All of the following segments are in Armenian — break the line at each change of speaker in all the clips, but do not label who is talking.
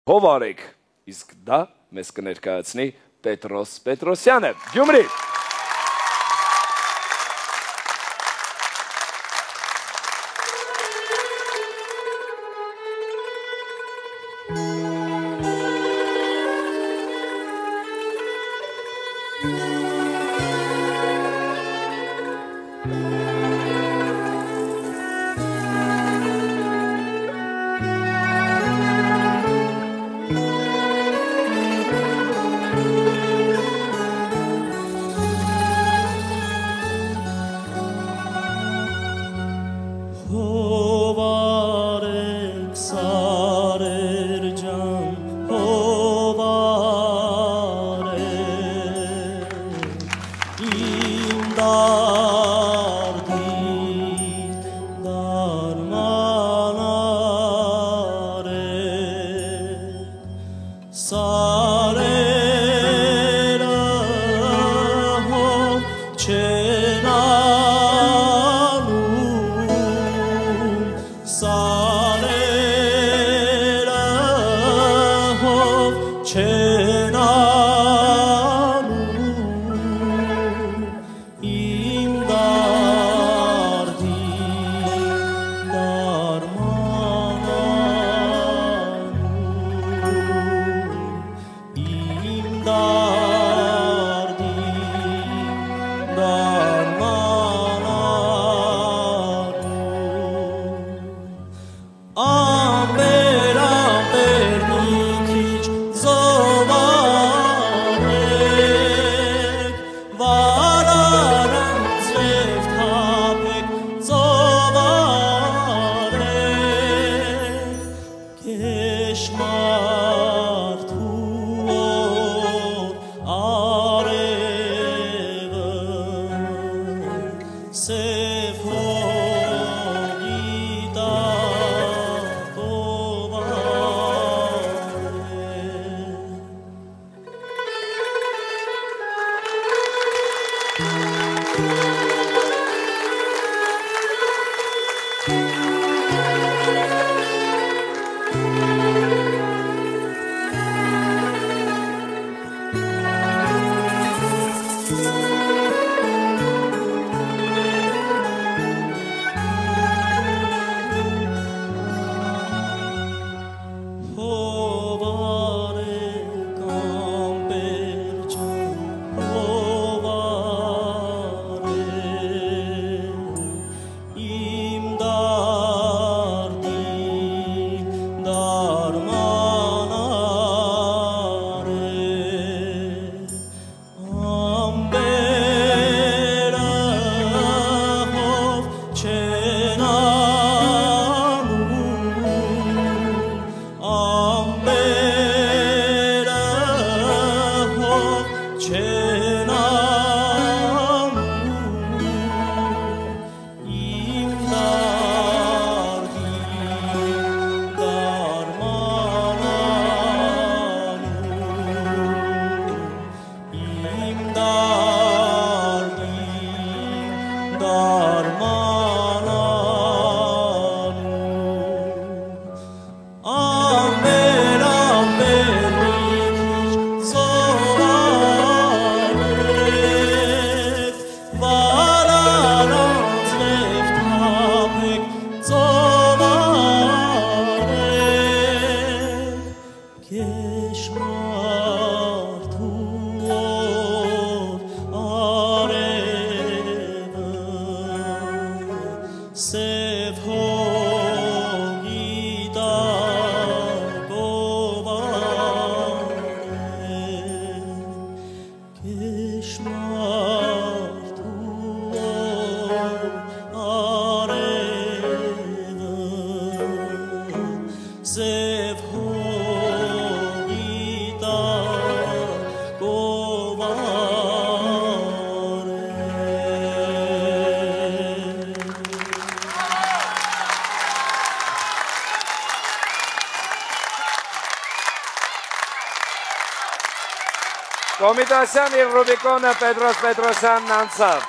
Հովարեք, իսկ դա մեզ կներկայացնի Պետրոս Պետրոսյանը, Գյումրի։
Կոմիտասյան և Ռուբիկոնը Պետրոս Պետրոսյանն անցավ։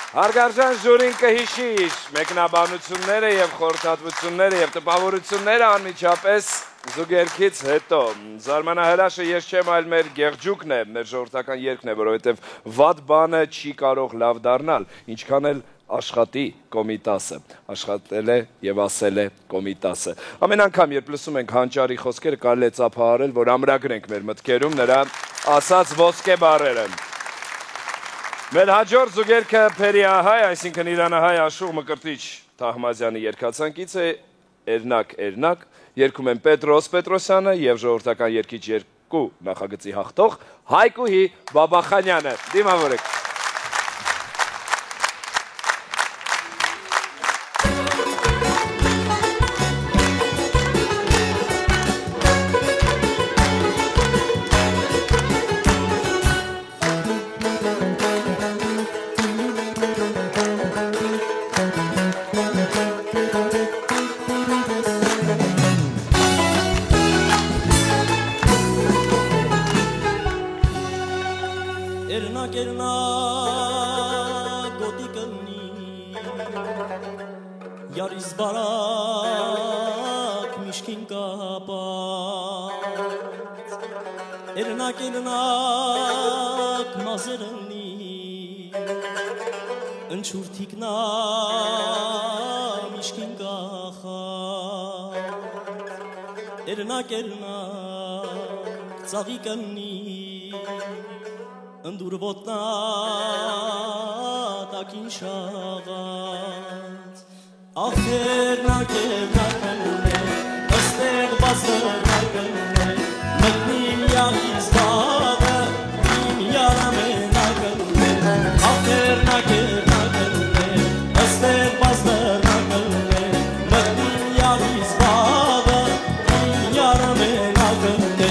Հարգարժան ժյուրին կհիշի իր մեկնաբանությունները և խորհրդատվությունները և տպավորությունները անմիջապես զուգերքից հետո։ Զարմանահրաշը ես չեմ, այլ մեր գեղջուկն է, մեր ժողովրդական երգն է, որովհետև վատ բանը չի կարող լավ դառնալ, ինչքան էլ աշխատի Կոմիտասը, աշխատել է և ասել է Կոմիտասը։ Ամեն անգամ, երբ լսում ենք Հանճարի խոսքերը, կարելի է ծափահարել, որ ամրագրենք մեր մտքերում նրա ասած ոսկե բառերը։ Մեր հաջորդ զուգերքը Փերիահայ, այսինքն իրանահայ Աշուղ Մկրտիչ Թահմազյանի երգացանկից է Էրնակ, Էրնակ, երգում են Պետրոս Պետրոսյանը և ժողովրդական երգիչ երկու նախագծի հաղթող Հայկուհի Բաբախանյանը։ Դիմավորեք։
Ընդուր ոտնատակին շաղած Ախերնակ էրնակն է, østեղ բազրնակն է Մտնիմ յաղիս բաղը, իմ յարամենակն է Ախերնակ էրնակն է, østեղ բազրնակն է Մտնիմ յաղիս բաղը, իմ յարամենակն է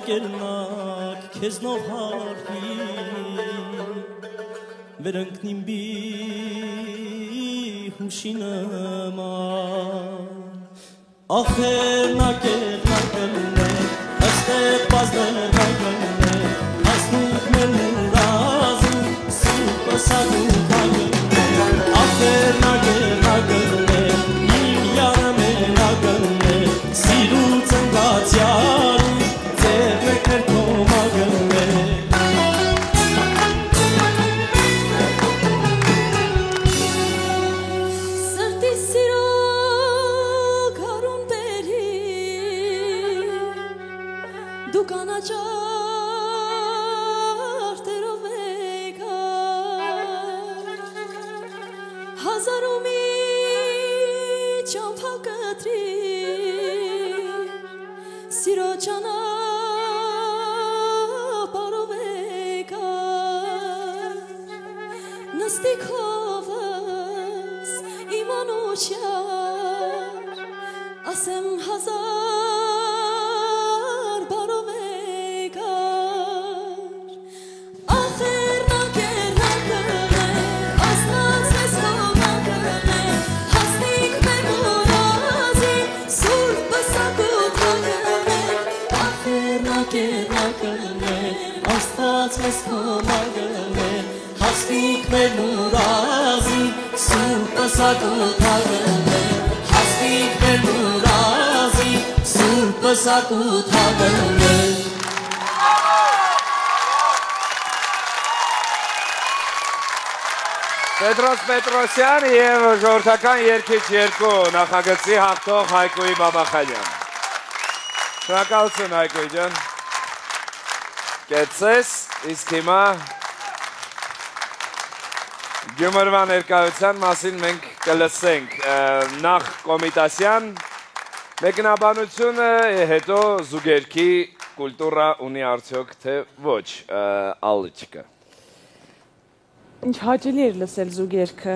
Էրնակ, քեզնով հարվի, վերընկնիմ բի հուշի նման Ախ էրնակ էրնակն է, østեղ բազրնակն է Ասնուկ մեր մուրազում, սուպը սագուկակն է Ախ էրնակ էրնակն է, իմ յարամենակն է Սիրուց ընգած յարում
Սրտի սիրո կարուն բերի դու կանաչարտերով եկար ասեմ հազար բարով եկար ախեր նակերնակն է ասնած ես հոնակն է հասնիկ մեր մուրազի սուրբ բսակութակն է ախեր նակերնակն է ասնած ես հոնակն է հասնիկ մեր մուրազի սուրբ բսակութակն է հասնիկ մեր մուրազի սուրբ բսակութակն է
Պետրոս Պետրոսյան և ժողովրդական երգիչ 2 նախագծի հաղթող Հայկոյի Բաբախանյան։ Շնորհակալություն Հայկոյ ջան։ Կեցես, իսկ հիմա Գյումրվա ներկայության մասին մենք կլսենք նախ Կոմիտասյան մեկնաբանությունը, հետո զուգերքի կուլտուրա ունի արդյոք թե ոչ, Ալլիչկա։
Ինչ հաճելի էր լսել զուգերքը,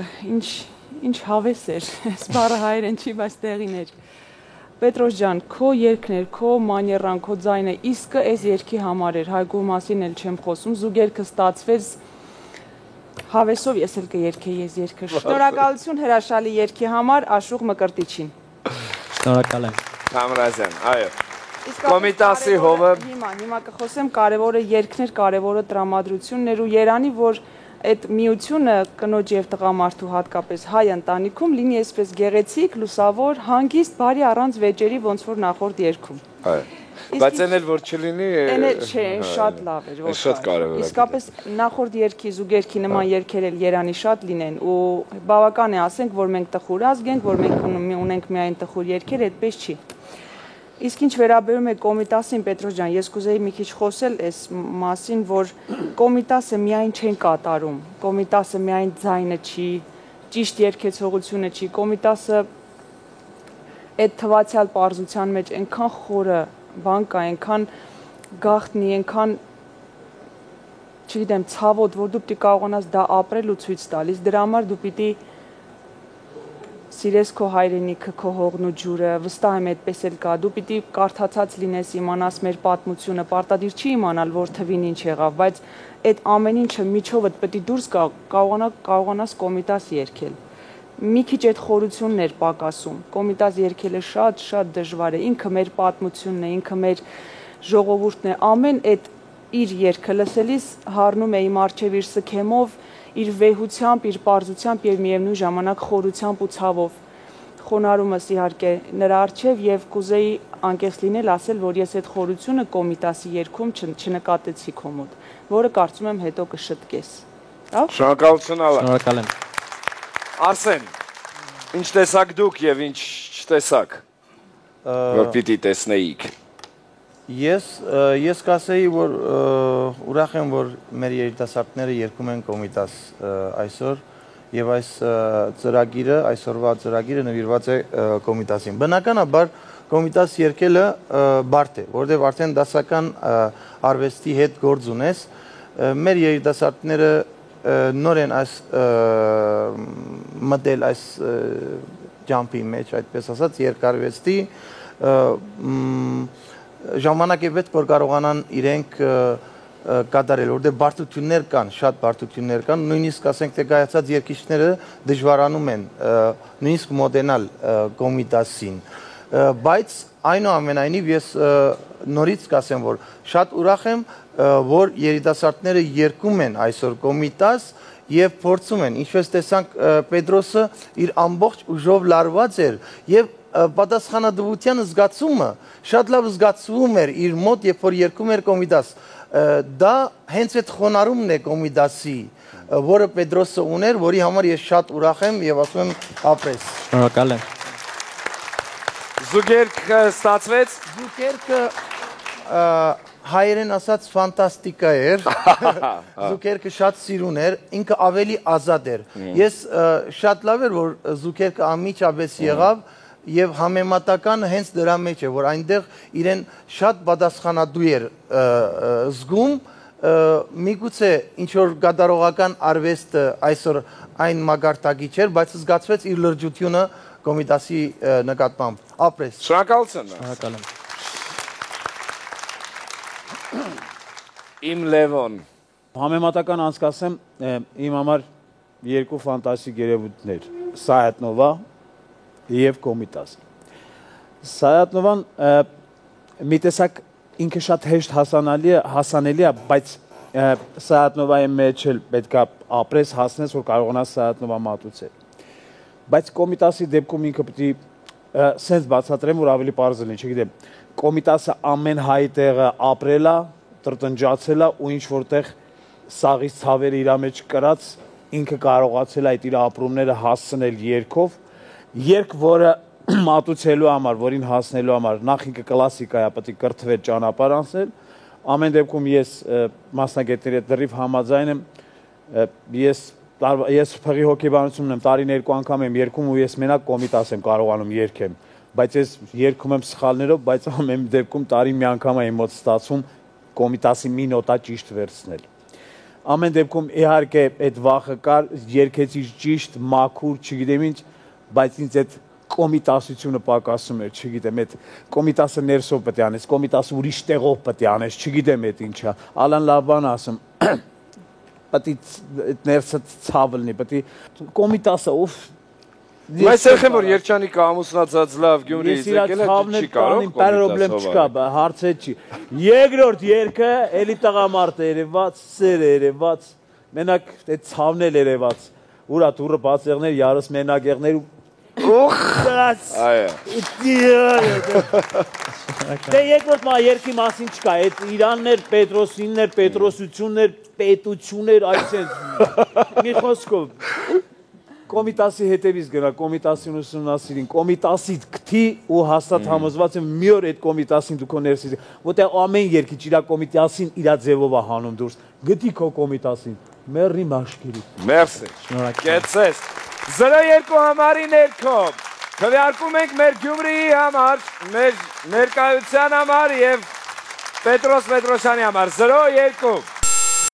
ինչ հավես էր, սպարը հայերեն չի, բայց տեղին էր։ Պետրոս ջան, քո երգն էր, քո մաներան, քո ձայնը, իսկը այս երգի համար էր, Հայկու մասին էլ չեմ խոսում, զուգերքը ստացվեց հավեսով ես էլ կերգեի ես երգը։ Շնորհակալություն հրաշալի երգի համար Աշուղ Մկրտիչին։
Շնորհակալ եմ։
Կամրազյան, այո։ Կոմիտասի հովը։
Հիմա կխոսեմ կարևորը երգներ, կարևորը տրամադրությունն էր ու երանի, որ այդ միությունը կնոջ եւ տղամարդու հատկապես հայ ընտանիքում լինի այսպես գեղեցիկ, լուսավոր, հանգիստ, բարի առանց վեճերի, ոնց որ նախորդ երգում։
Այո։ Բայց այն էլ որ չլինի,
չէ, շատ լավ էր, որ
շատ կարևոր է։
Իսկապես նախորդ երգի զուգերքի նման երգեր էլ երանի շատ լինեն ու բավական է ասենք, որ մենք տխուր ազգ ենք, որ մենք ունենք միայն տխուր երգեր, այդպես չի։ Իսկ ինչ վերաբերում է Կոմիտասին, Պետրոս ջան, ես կուզեի մի քիչ խոսել այս մասին, որ Կոմիտասը միայն չեն կատարում, Կոմիտասը միայն ձայնը չի, ճիշտ երգեցողությունը չի, Կոմիտասը այդ թվացյալ պարզության մեջ այնքան խորը բան կա, այնքան գաղտնի, այնքան չգիտեմ, ցավոտ, որ դու պիտի կարողանաս դա ապրել ու ցույց տալիս, դրա համար դու պիտի սիրես քո հայրենիքը, քո հողն ու ջուրը, վստահ եմ այդպես էլ կա, դու պիտի կարդացած լինես, իմանաս մեր պատմությունը, պարտադիր չի իմանալ, որ թվին ինչ եղավ, բայց այդ ամեն ինչը միջովդ պիտի դուրս կարողանաս Կոմիտաս երգել։ Մի քիչ այդ խորությունն էր պակասում, Կոմիտաս երգելը շատ դժվար է, ինքը մեր պատմությունն է, ինքը մեր ժողովուրդն է, ամեն այդ իր երգը լսելիս հառնում է իմ առջև իր սքեմով, իր վեհությամբ, իր պարզությամբ եւ միևնույն ժամանակ խորությամբ ու ցավով խոնարհումս իհարկե նրա առջև եւ կուզեի անկես լինել ասել, որ ես այդ խորությունը Կոմիտասի երգում չնկատեցի քո մոտ, որը կարծում եմ հետո կշտկես։ Լավ։
Շնորհակալություն Ալլա։
Շնորհակալ եմ։
Արսեն, ինչ տեսակ դուք եւ ինչ չտեսակ։ Որ պիտի տեսնեիք։
Ես կասեի, որ ուրախ եմ, որ մեր երիտասարդները երգում են Կոմիտաս այսօր եւ այս ծրագիրը, այսօրվա ծրագիրը նվիրված է Կոմիտասին։ Բնականաբար Կոմիտաս երգելը բարդ է, որովհետեւ արդեն դասական արվեստի հետ գործ ունես։ Մեր երիտասարդները նոր են այս մտել այս ջամփի մեջ, այդպես ասած, երկարվեստի ժամանակ է պետք, որ կարողանան իրենք կատարել, որտեղ բարդություններ կան, շատ բարդություններ կան, նույնիսկ ասենք թե կայացած երգիչները դժվարանում են նույնիսկ մոտենալ Կոմիտասին, բայց այնուամենայնիվ ես նորից կասեմ, որ շատ ուրախ եմ, որ երիտասարդները երգում են այսօր Կոմիտաս եւ փորձում են, ինչպես տեսանք Պետրոսը իր ամբողջ ուժով լարված էր եւ պատասխանատվության զգացումը շատ լավ զգացվում էր իր մոտ, երբ որ երգում էր Կոմիտաս։ Դա հենց այդ խոնարհումն է Կոմիտասի, որը Պետրոսը ուներ, որի համար ես շատ ուրախ եմ եւ ասում եմ ապրես։
Շնորհակալ եմ։
Զուգերքը ստացվեց։
Զուգերքը հայերեն ասած ֆանտաստիկա էր։ Զուգերքը շատ սիրուն էր, ինքը ավելի ազատ էր։ Ես շատ լավ էր, որ զուգերքը անմիջապես եղավ եւ համեմատական հենց դրա մեջ է, որ այնտեղ իրեն շատ պատասխանատու էր զգում, միգուցե ինչ որ գդարողական արվեստը այսօր այն մագարտակի չէր, բայց զգացվեց իր լրջությունը Կոմիտասի նկատմամբ։ Ապրես։
Շնորհակալություն։
Շնորհակալ եմ։
Իմ Լևոն։
Համեմատական անցկացեմ իմ համար երկու ֆանտաստիկ երևույթներ՝ Սայաթնովա եւ Կոմիտաս։ Սայաթնովան մի տեսակ ինքը շատ հեշտ հասանելի է, բայց Սայաթնովայի մեջ էլ պետքա ապրես, հասնես, որ կարողանաս Սայաթնովա մատուցել։ Բայց Կոմիտասի դեպքում ինքը պետք է սենց բացատրեմ, որ ավելի պարզ լինի, չգիտեմ։ Կոմիտասը ամեն հայ տեղը ապրել է, տրտնջացել է ու ինչ որտեղ սաղից ցավերը իր մեջ կրած ինքը կարողացել է այդ իր ապրումները հասցնել երգով, երգ, որը մատուցելու համար, որին հասնելու համար նախ ինքը կլասիկա է, պետք է կրթվել ճանապարհ անցնել։ Ամեն դեպքում ես մասնագետների հետ դեռիվ համաձայն եմ, ես փղի հոգեբանությունն եմ, տարին 2 անգամ եմ երգում ու ես մենակ Կոմիտաս եմ կարողանում երգեմ, բայց ես երգում եմ սխալներով, բայց ամեն դեպքում տարին մի անգամ է իմ մոտ ստացվում Կոմիտասի մի նոտա ճիշտ վերցնել։ Ամեն դեպքում իհարկե այդ վախը կար, երգեցի ճիշտ, մաքուր, չգիտեմ ինչ, բայց ինձ այդ Կոմիտասությունը պակասում էր, չգիտեմ, այդ Կոմիտասը ներսով պետք է անես, Կոմիտասը ուրիշ տեղով պետք է անես, չգիտեմ այդ ինչա։ Ալան լավ բան ասում, պետք է ներսը ցավ լինի, պետք է Կոմիտասը ուֆ։
Բայց եղեմ որ Երջանիկը ամուսնացած լավ Գյումրիից եկել է, չի կարող
պրոբլեմ չկա, հարցը չի։ Երկրորդ երգը էլի տղամարդ է երևաց, սեր է երևաց, մենակ այդ ցավն էլ երևաց։ Ուրա դուրը բացեղներ, յարս մենակ եղներ ու
Այո։
Դե երկրորդ երկի մասին չկա, այդ Իրաններ, Պետրոսիններ, Պետրոսություններ, պետություններ, այսպես մի խոսքով Կոմիտասի հետևից գնա, Կոմիտասին ուսումնասիրին, Կոմիտասի գտի ու հաստատ համոզված եմ մի օր այդ Կոմիտասին դու քո ներսից, որտեղ ամեն երկի իր Կոմիտասին իր ձևով է հանում դուրս, գտի քո Կոմիտասին, մեռի մաշկերի։
Մերսի։ Կեցես։ 0-2 համարի ներքո քվեարկում ենք մեր Գյումրիի համար, մեր ներկայության համար եւ Պետրոս Պետրոսյանի համար 0-2